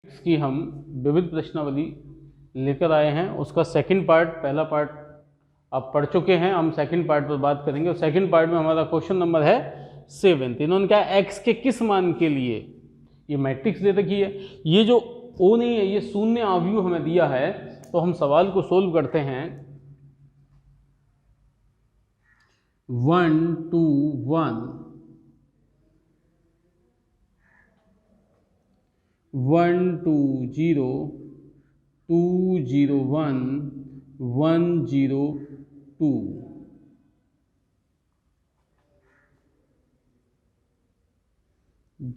इसकी हम विविध प्रश्नावली लेकर आए हैं। उसका सेकंड पार्ट, पहला पार्ट आप पढ़ चुके हैं, हम सेकंड पार्ट पर बात करेंगे। और सेकंड पार्ट में हमारा क्वेश्चन नंबर है 7। इन्होंने क्या, x के किस मान के लिए ये मैट्रिक्स दे रखी है। ये जो ओ नहीं है, ये शून्य आव्यूह हमें दिया है। तो हम सवाल को सोल्व करते हैं। 1 2 1 1 2 0 2 0 1 1 0 2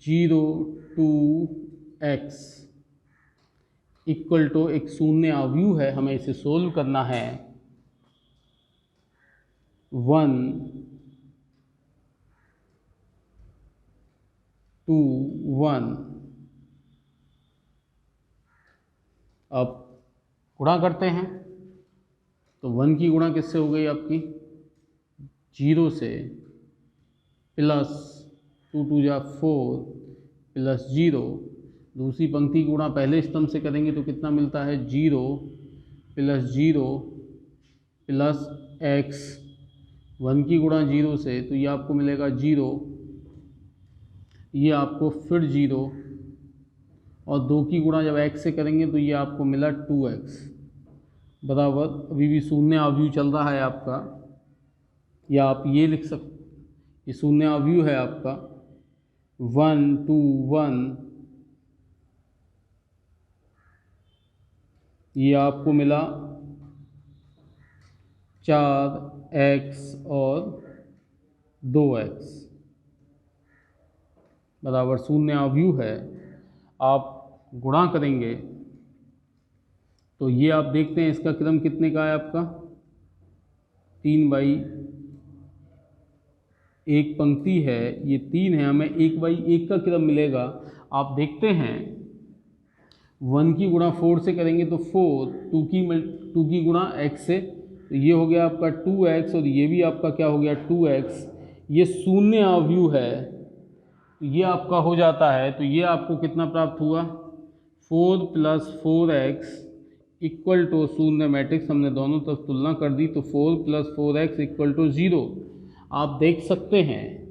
0 2 x इक्वल टू एक शून्य आव्यूह है, हमें इसे सोल्व करना है। 1 2 1। अब गुणा करते हैं तो 1 की गुणा किससे हो गई आपकी, 0 से, प्लस 2 2 जा 4 प्लस 0। दूसरी पंक्ति गुणा पहले स्तंभ से करेंगे तो कितना मिलता है, 0 प्लस 0 प्लस x। 1 की गुणा 0 से तो ये आपको मिलेगा 0, ये आपको फिर 0, और 2 की गुणा जब x से करेंगे तो ये आपको मिला 2x बराबर, अभी भी शून्य आव्यूह चल रहा है आपका, या आप ये लिख सकते, ये शून्य आव्यूह है आपका। 1 2 1, ये आपको मिला 4x और 2x बराबर शून्य आव्यूह है। आप गुणा करेंगे तो ये आप देखते हैं इसका क्रम कितने का है आपका, 3/1 पंक्ति है, ये 3 है, हमें 1/1 का क्रम मिलेगा। आप देखते हैं 1 की गुणा 4 से करेंगे तो 4, 2 की गुणा x से तो ये हो गया आपका 2x, और ये भी आपका क्या हो गया 2x। ये शून्य आव्यूह है तो ये आपका हो जाता है। तो ये आपको कितना प्राप्त हुआ, 4 + 4x इक्वल टू शून्य मैट्रिक्स, हमने दोनों तरफ तुलना कर दी तो 4 + 4x इक्वल टू 0। आप देख सकते हैं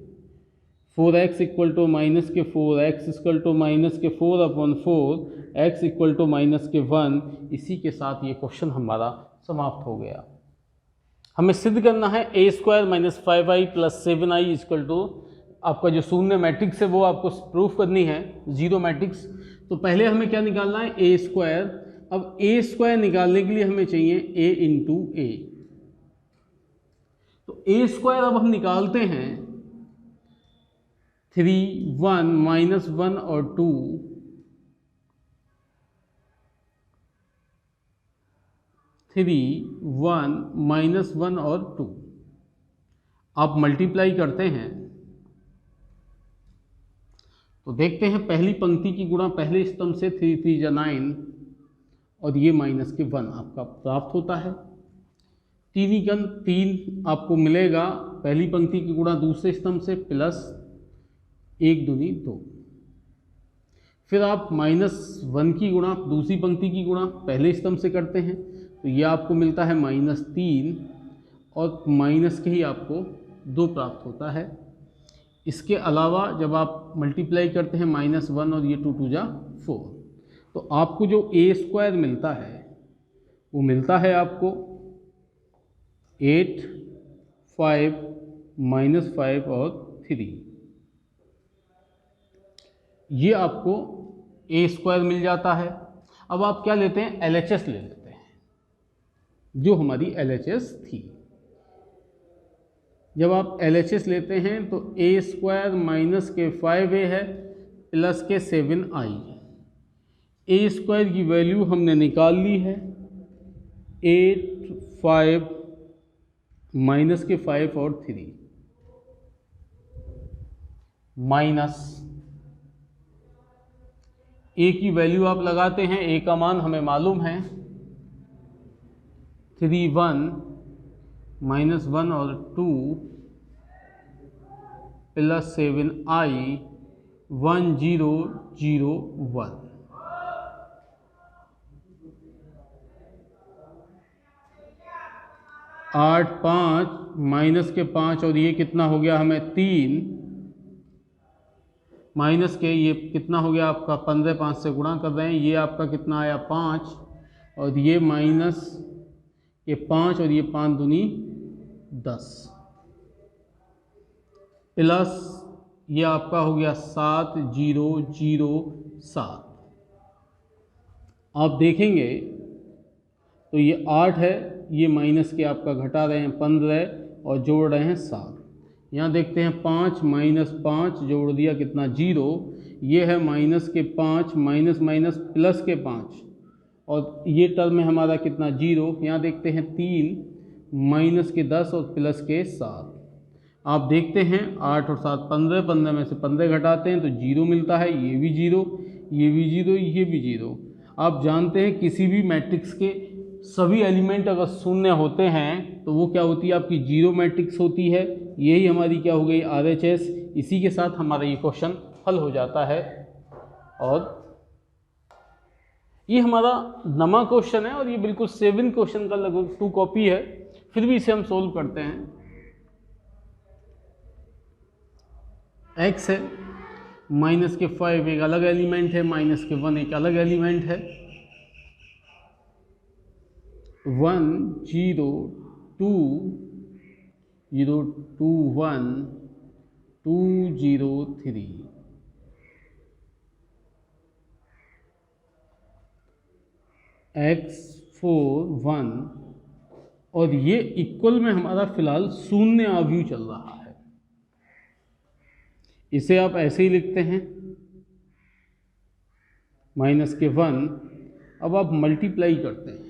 4x इक्वल टू माइनस के 4, x इक्वल टू माइनस के 4/4, x इक्वल टू माइनस के 1। इसी के साथ ये क्वेश्चन हमारा समाप्त हो गया। हमें सिद्ध करना है a² - 5i + 7i equal to, आपका जो शून्य मैट्रिक्स है वो आपको प्रूफ करनी है, जीरो मैट्रिक्स। तो पहले हमें क्या निकालना है, a²। अब a² निकालने के लिए हमें चाहिए a × a। तो a² अब हम निकालते हैं 3 1 -1 और 2, 3 1 -1 और 2। आप मल्टीप्लाई करते हैं तो देखते हैं पहली पंक्ति की गुणा पहले स्तंभ से 3 3 जा 9, और ये माइनस के 1 आपका प्राप्त होता है। 3 आपको मिलेगा पहली पंक्ति की गुणा दूसरे स्तंभ से, प्लस 1 दूनी 2। फिर आप -1 की गुणा दूसरी पंक्ति की गुणा पहले स्तंभ से करते हैं तो ये आपको मिलता है -3, और माइनस के ही आपको 2 प्राप्त होता है। इसके अलावा जब आप मल्टीप्लाई करते हैं -1 और ये 2 2 जा 4, तो आपको जो a² मिलता है वो मिलता है आपको 8 5 -5 और 3। ये आपको a² मिल जाता है। अब आप क्या लेते हैं, LHS ले लेते हैं, जो हमारी LHS थी। जब आप LHS लेते हैं तो a² माइनस के 5a है प्लस के 7i। a² की वैल्यू हमने निकाल ली है, 8 5 माइनस के 5 और 3, माइनस a की वैल्यू आप लगाते हैं, a का मान हमें मालूम है 3 1 -1 और 2 प्लस 7i 1 0 0 1। 8 5 माइनस के 5 और ये कितना हो गया हमें 3 माइनस के ये कितना हो गया आपका 15 5 से गुणा कर रहे हैं, ये आपका कितना आया 5 और ये माइनस ये 5 और ये 5 दूनी 10 प्लस ये आपका हो गया 7 0 0 7। आप देखेंगे तो ये 8 है, ये माइनस के आपका घटा रहे हैं 15 और जोड़ रहे हैं 7। यहाँ देखते हैं 5 माइनस 5 जोड़ दिया कितना 0, ये है माइनस के 5 माइनस माइनस प्लस के 5 और ये टर्म है हमारा कितना 0। यहाँ देखते हैं 3 माइनस के 10 और प्लस के 7। आप देखते हैं 8 और 7 15, 15 में से 15 घटाते हैं तो 0 मिलता है, ये भी 0 ये भी 0 ये भी 0। आप जानते हैं किसी भी मैट्रिक्स के सभी एलिमेंट अगर शून्य होते हैं तो वो क्या होती है आपकी जीरो मैट्रिक्स होती है। यही हमारी क्या हो गई RHS। इसी के साथ हमारा ये क्वेश्चन हल हो जाता है और ये हमारा नमा क्वेश्चन है और ये बिल्कुल 7 क्वेश्चन का लगभग 2 कॉपी है, फिर भी इसे हम सोल्व करते हैं। x है माइनस के 5 एक अलग एलिमेंट है, माइनस के 1 एक अलग एलिमेंट है। 1 0 2 0 2 1 2 0 3 x 4 1 और ये इक्वल में हमारा फिलहाल शून्य अवयव चल रहा है। इसे आप ऐसे ही लिखते हैं माइनस के 1। अब आप मल्टीप्लाई करते हैं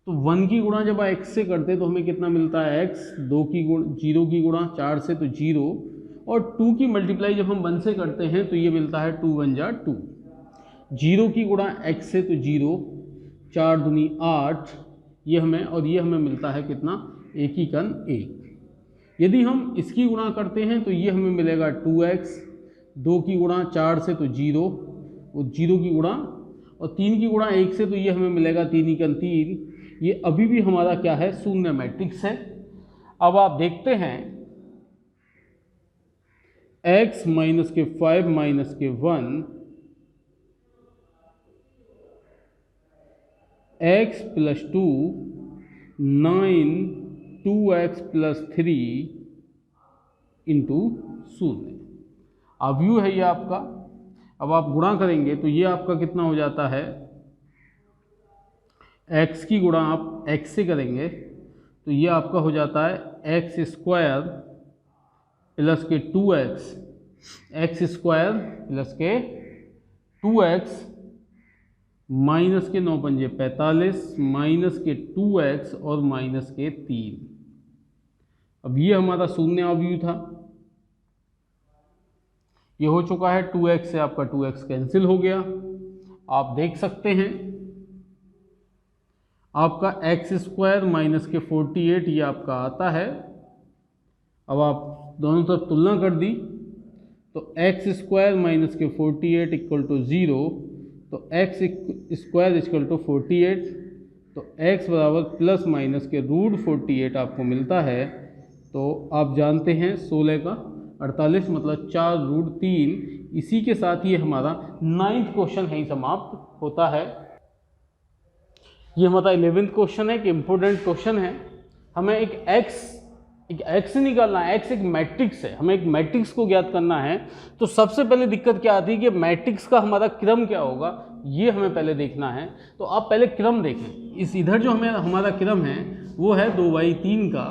तो 1 की गुणा जब x से करते हैं तो हमें कितना मिलता है x, 2 की गुणा 0 की गुणा 4 से तो 0 और 2 की मल्टीप्लाई जब हम 1 से करते हैं तो ये मिलता है 2 1 जा 2। 0 की गुणा x से तो 0, 4 दूनी 8 ये हमें और ये हमें मिलता है कितना 1 की कन 1। यदि हम इसकी गुणा करते हैं तो ये हमें मिलेगा 2x, 2 की गुणा 4 से तो 0 वो 0 की गुणा और 3 की गुणा 1 से तो ये हमें मिलेगा 3 की कन 3। ये अभी भी हमारा क्या है शून्य मैट्रिक्स है। अब आप देखते हैं x माइनस के 5 माइनस के 1 x plus 2 9 2x plus 3 into 0 अवयव है ये आपका। अब आप गुणा करेंगे तो ये आपका कितना हो जाता है, x की गुणा आप x से करेंगे तो ये आपका हो जाता है x स्क्वायर प्लस के 2x, x स्क्वायर प्लस के 2x माइनस के 9 पंजे 45 माइनस के 2x और माइनस के 3। अब ये हमारा शून्य अवयव था, ये हो चुका है। 2x से आपका 2x कैंसिल हो गया। आप देख सकते हैं आपका x स्क्वायर माइनस के 48 ये आपका आता है। अब आप दोनों तरफ तुलना कर दी तो x स्क्वायर माइनस के 48 इक्वल टू 0, तो x स्क्वायर इक्वल टू 48, तो x बराबर प्लस माइनस के रूट 48 आपको मिलता है। तो आप जानते हैं 16 का 48 मतलब 4 रूट 3। इसी के साथ ये हमारा 9th क्वेश्चन है समाप्त होता है। ये हमारा 11th क्वेश्चन है कि इम्पोर्टेंट क्वेश्चन है। हमें एक x निकालना है। x एक मैट्रिक्स है, हमें एक मैट्रिक्स को ज्ञात करना है। तो सबसे पहले दिक्कत क्या आती है कि मैट्रिक्स का हमारा क्रम क्या होगा, ये हमें पहले देखना है। तो आप पहले क्रम देखें। इस इधर जो हमारा क्रम है वो है 2/3 का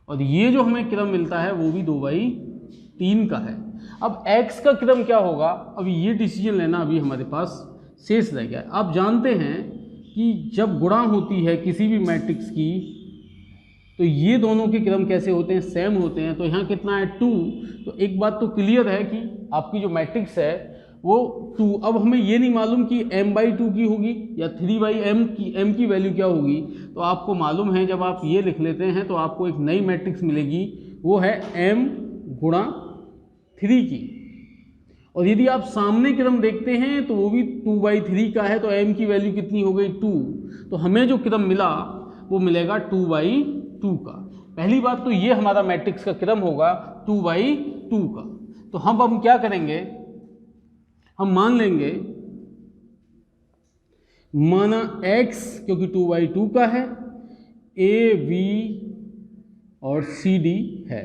और ये जो हमें क्रम मिलता है वो भी 2/3 का है। अब x का क्रम क्या होगा, अभी ये डिसीजन लेना अभी हमारे पास शेष रह गया है। आप जानते हैं कि जब गुणा होती है किसी भी मैट्रिक्स की तो ये दोनों के क्रम कैसे होते हैं, सेम होते हैं। तो यहाँ कितना है 2। तो एक बात तो क्लियर है कि आपकी जो मैट्रिक्स है वो 2। अब हमें ये नहीं मालूम कि m/2 की होगी या 3/m की, m की वैल्यू क्या होगी। तो आपको मालूम है जब आप ये लिख लेते हैं तो आपको एक नई मैट्रिक्स मिलेगी, वो है m गुणा 3 की। और यदि आप सामने क्रम देखते हैं तो वो भी 2/3 का है, तो m की वैल्यू कितनी हो गई 2। तो हमें जो क्रम मिला वो मिलेगा 2/3। 2 का। पहली बात तो ये हमारा मैट्रिक्स का क्रम होगा 2/2 का। तो हम क्या करेंगे, हम मान लेंगे, माना x क्योंकि 2/2 का है, a b और c d है।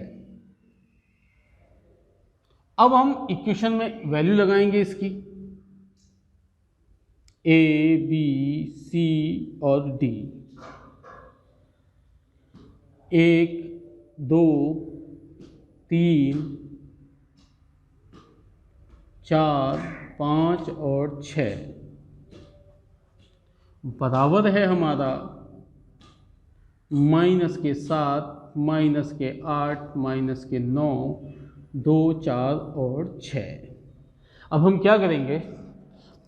अब हम इक्वेशन में वैल्यू लगाएंगे इसकी, a b c और d, 1 2 3 4 5 और 6 बराबर है हमारा -7 -8 -9 2 4 और 6। अब हम क्या करेंगे,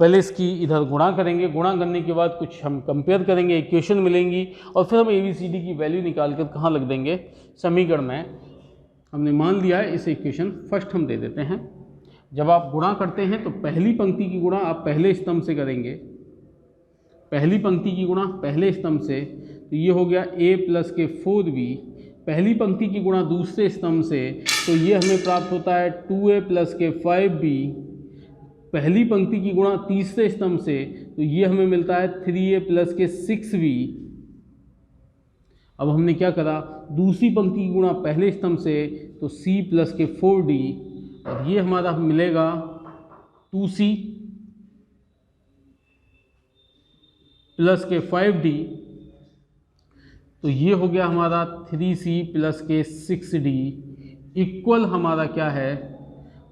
पहले इसकी इधर गुणा करेंगे, गुणा करने के बाद कुछ हम कंपेयर करेंगे, इक्वेशन मिलेंगी और फिर हम ABCD की वैल्यू निकाल कर कहाँ लग देंगे, समीकरण में। हमने मान लिया है, इसे इक्वेशन फर्स्ट हम दे देते हैं। जब आप गुणा करते हैं तो पहली पंक्ति की गुणा आप पहले स्तंभ से करेंगे, पहली पंक्ति की गुणा पहले स्तंभ से, तो ये हो गया a प्लस के 4b। पहली पंक्ति की गुणा दूसरे स्तंभ से, तो ये हमें प्राप्त होता है 2a प्लस के 5b। पहली पंक्ति की गुणा तीसरे स्तंभ से, तो ये हमें मिलता है 3a प्लस के 6b। अब हमने क्या करा, दूसरी पंक्ति की गुणा पहले स्तंभ से, तो c प्लस के 4d और ये हमारा मिलेगा 2c प्लस के 5d, तो ये हो गया हमारा 3c प्लस के 6d इक्वल हमारा क्या है,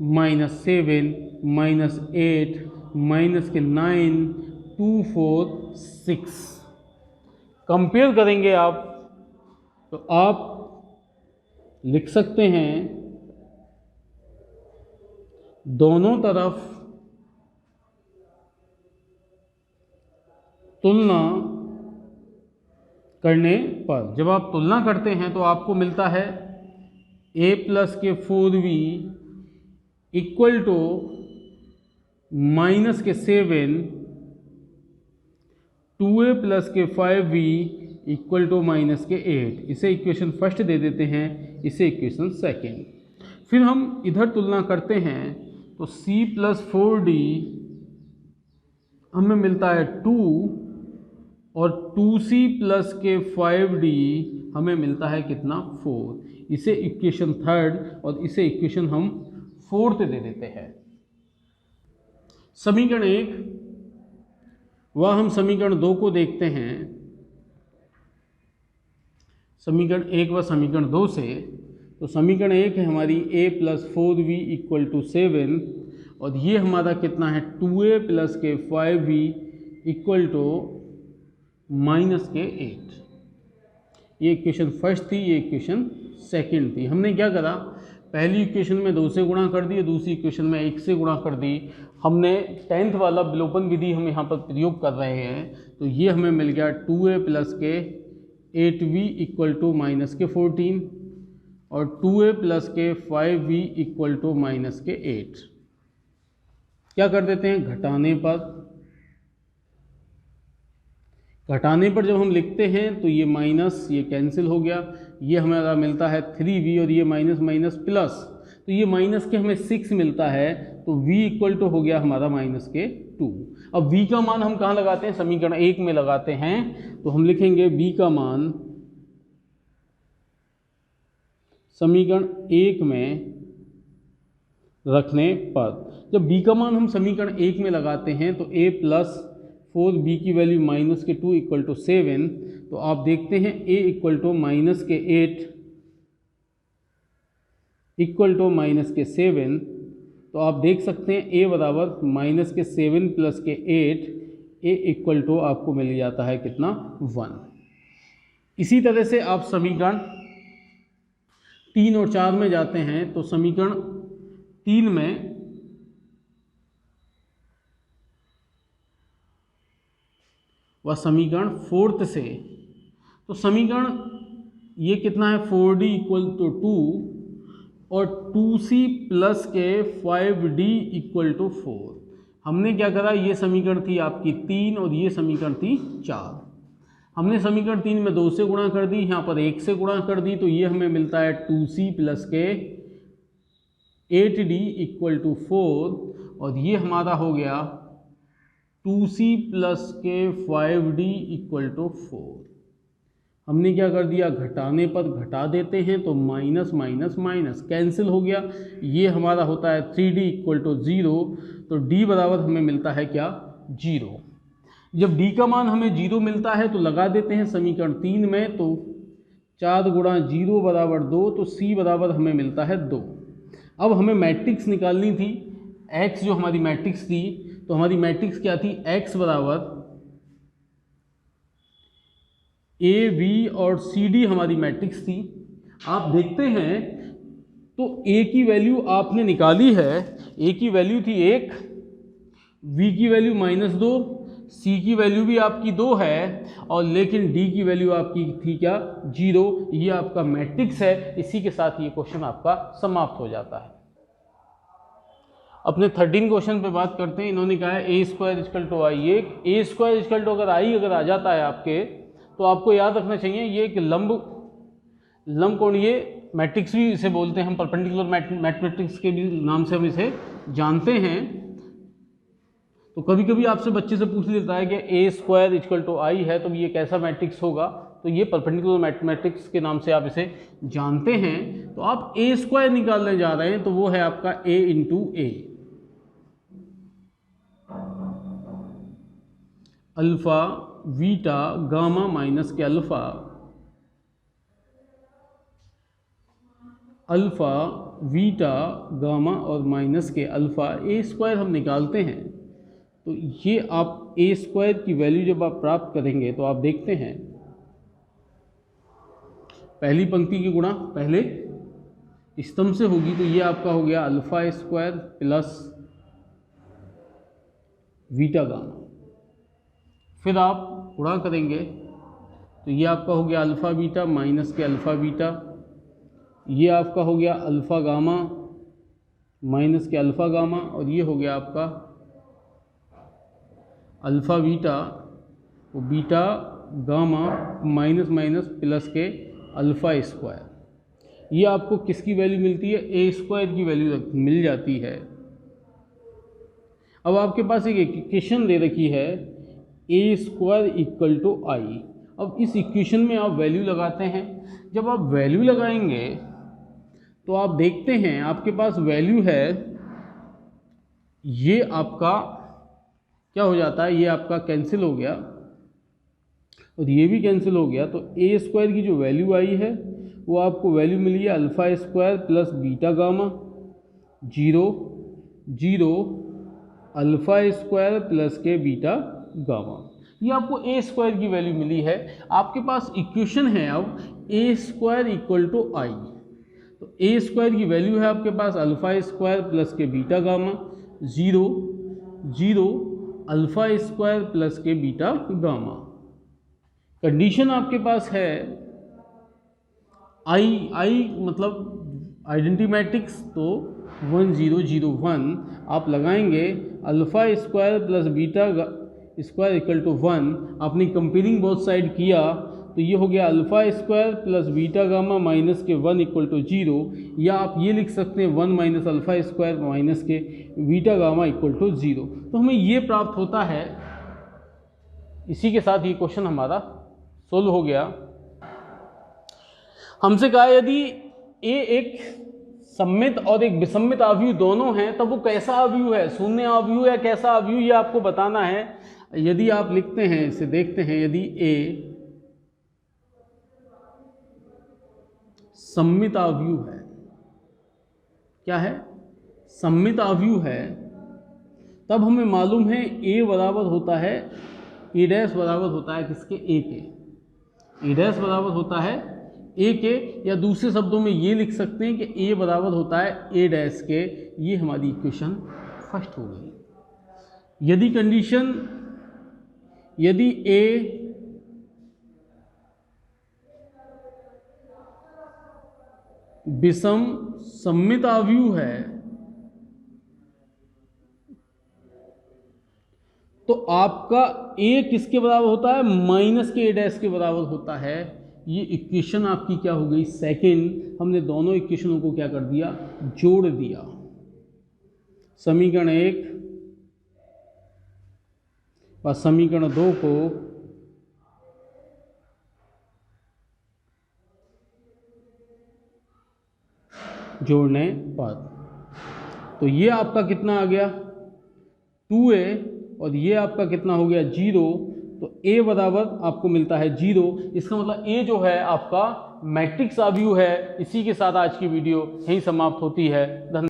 -7 -8 -9 2 4 6। कंपेयर करेंगे आप तो आप लिख सकते हैं दोनों तरफ तुलना करने पर, जब आप तुलना करते हैं तो आपको मिलता है a प्लस के 4b इक्वल टू माइनस के 7, 2a प्लस के 5b इक्वल टू माइनस के 8। इसे इक्वेशन फर्स्ट दे देते हैं, इसे इक्वेशन सेकेंड। फिर हम इधर तुलना करते हैं तो c प्लस 4d हमें मिलता है 2 और 2c प्लस के 5d हमें मिलता है कितना, 4। इसे इक्वेशन थर्ड और इसे इक्वेशन हम फोर्थ दे देते हैं। समीकरण 1 व हम समीकरण 2 को देखते हैं। समीकरण 1 व समीकरण 2 से, तो समीकरण 1 है हमारी a plus 4b equal to 7 और ये हमारा कितना है 2a प्लस के 5b इक्वल टू माइनस के 8। ये इक्वेशन फर्स्ट थी, ये इक्वेशन सेकंड थी। हमने क्या करा, पहली इक्वेशन में 2 से गुणा कर दी, दूसरी इक्वेशन में 1 से गुणा कर दी। हमने 10th वाला विलोपन विधि हम यहाँ पर प्रयोग कर रहे हैं, तो ये हमें मिल गया 2a प्लस के 8b इक्वल टू माइनस के 14 और 2a प्लस के 5b इक्वल टू माइनस के 8। क्या कर देते हैं, घटाने पर जब हम लिखते हैं तो ये माइनस ये कैंसिल हो गया, ये हमारा मिलता है 3b और ये माइनस माइनस प्लस, तो ये माइनस के हमें 6 मिलता है, तो v इक्वल टू हो गया हमारा माइनस के 2। अब v का मान हम कहाँ लगाते हैं, समीकरण 1 में लगाते हैं। तो हम लिखेंगे v का मान समीकरण 1 में रखने पर, जब b का मान हम समीकरण 1 में लगाते हैं तो a प्लस 4b की वैल्यू माइनस के 2 इक्वल टू 7, तो आप देखते हैं a इक्वल टू माइनस के 8 इक्वल टू माइनस के 7, तो आप देख सकते हैं a बराबर माइनस के 7 प्लस के 8, a इक्वल टू आपको मिल जाता है कितना, 1। इसी तरह से आप समीकरण 3 और 4 में जाते हैं, तो समीकरण 3 में व समीकरण 4 से, तो समीकरण ये कितना है 4d इक्वल टू 2 और 2c प्लस के 5d इक्वल टू 4। हमने क्या करा, ये समीकरण थी आपकी 3 और ये समीकरण थी 4। हमने समीकरण 3 में 2 से गुणा कर दी, यहाँ पर 1 से गुणा कर दी, तो ये हमें मिलता है 2c प्लस के 8d इक्वल टू 4, और ये हमारा हो गया 2c प्लस के 5d इक्वल टू 4। हमने क्या कर दिया, घटाने पर घटा देते हैं तो माइनस माइनस माइनस कैंसिल हो गया। ये हमारा होता है 3d इक्वल टू 0, तो d बराबर हमें मिलता है क्या, 0। जब d का मान हमें 0 मिलता है तो लगा देते हैं समीकरण 3 में, तो 4 गुणा 0 बराबर 2, तो c बराबर हमें मिलता है 2। अब हमें मैट्रिक्स निकालनी थी, x जो हमारी मैट्रिक्स थी, तो हमारी मैट्रिक्स क्या थी, x बराबर ए बी और सी डी हमारी मैट्रिक्स थी। आप देखते हैं तो ए की वैल्यू आपने निकाली है, ए की वैल्यू थी 1, बी की वैल्यू -2, सी की वैल्यू भी आपकी 2 है, और लेकिन डी की वैल्यू आपकी थी क्या, 0। ये आपका मैट्रिक्स है। इसी के साथ ये क्वेश्चन आपका समाप्त हो जाता है। अपने 13 क्वेश्चन पे बात करते हैं। इन्होंने कहा है a² = i। a² अगर i अगर आ जाता है आपके, तो आपको याद रखना चाहिए ये एक लंब कोणीय मैट्रिक्स भी इसे बोलते हैं हम, परपेंडिकुलर मैट्रिक्स के भी नाम से हम इसे जानते हैं। तो कभी कभी आपसे बच्चे से पूछ लेता है कि a² = i है, तो ये कैसा मैट्रिक्स होगा, तो ये परपेंडिकुलर मैट्रिक्स के नाम से आप इसे जानते हैं। तो आप a² निकालने जा रहे हैं, तो वो है आपका a × a, alpha beta gamma minus के अल्फा, अल्फा बीटा गामा और माइनस के अल्फा, a² हम निकालते हैं। तो ये आप a² की वैल्यू जब आप प्राप्त करेंगे तो आप देखते हैं पहली पंक्ति की गुणा पहले स्तंभ से होगी, तो ये आपका हो गया α² प्लस बीटा गामा। फिर आप गुणा करेंगे तो ये आपका हो गया अल्फ़ा बीटा माइनस के अल्फ़ा बीटा, ये आपका हो गया अल्फ़ा गामा माइनस के अल्फ़ा गामा, और ये हो गया आपका अल्फ़ा बीटा वो beta gamma minus minus plus के α²। ये आपको किसकी वैल्यू मिलती है, a² की वैल्यू मिल जाती है। अब आपके पास एक इक्वेशन दे रखी है a² = i। अब इस इक्वेशन में आप वैल्यू लगाते हैं। जब आप वैल्यू लगाएंगे तो आप देखते हैं आपके पास वैल्यू है, ये आपका क्या हो जाता है, ये आपका कैंसिल हो गया और ये भी कैंसिल हो गया। तो a² की जो वैल्यू आई है वो आपको वैल्यू मिली है α² प्लस बीटा गामा 0 0 α² प्लस के बीटा गामा। ये आपको a² की वैल्यू मिली है। आपके पास इक्वेशन है अब a² = i। तो a² की वैल्यू है आपके पास α² प्लस के बीटा गामा 0 0 α² प्लस के बीटा गामा। कंडीशन आपके पास है i मतलब आइडेंटिटी मैट्रिक्स, तो 1 0 0 1 आप लगाएंगे, α² प्लस बीटा स्क्वायर = 1। आपने कंपेयरिंग बोथ साइड किया तो ये हो गया α² प्लस बीटा गामा माइनस के 1 = 0, या आप ये लिख सकते हैं 1 माइनस α² माइनस के बीटा गामा = 0। तो हमें ये प्राप्त होता है। इसी के साथ ये क्वेश्चन हमारा सोल्व हो गया। हमसे कहा यदि a एक सम्मित और एक विसम्मित आव्यूह दोनों हैं, तब वो कैसा आव्यूह है, शून्य आव्यूह या कैसा आव्यूह, ये आपको बताना है। यदि आप लिखते हैं, इसे देखते हैं, यदि a सम्मित आव्यूह है, क्या है, सम्मित आव्यूह है, तब हमें मालूम है a बराबर होता है, a' बराबर होता है किसके, a के, a' बराबर होता है a के, या दूसरे शब्दों में ये लिख सकते हैं कि a बराबर होता है a' के। ये हमारी इक्वेशन फर्स्ट हो गई। यदि कंडीशन, यदि a विषम सम्मित आव्यूह है तो आपका ए किसके बराबर होता है, माइनस के ए डैश के बराबर होता है। ये इक्वेशन आपकी क्या हो गई, सेकंड। हमने दोनों इक्वेशनों को क्या कर दिया, जोड़ दिया। समीकरण 1 और समीकरण 2 को जोड़ने पर, तो ये आपका कितना आ गया 2a, और ये आपका कितना हो गया 0। तो a बराबर आपको मिलता है 0। इसका मतलब a जो है आपका मैट्रिक्स अवयव है। इसी के साथ आज की वीडियो यहीं समाप्त होती है। धन्यवाद।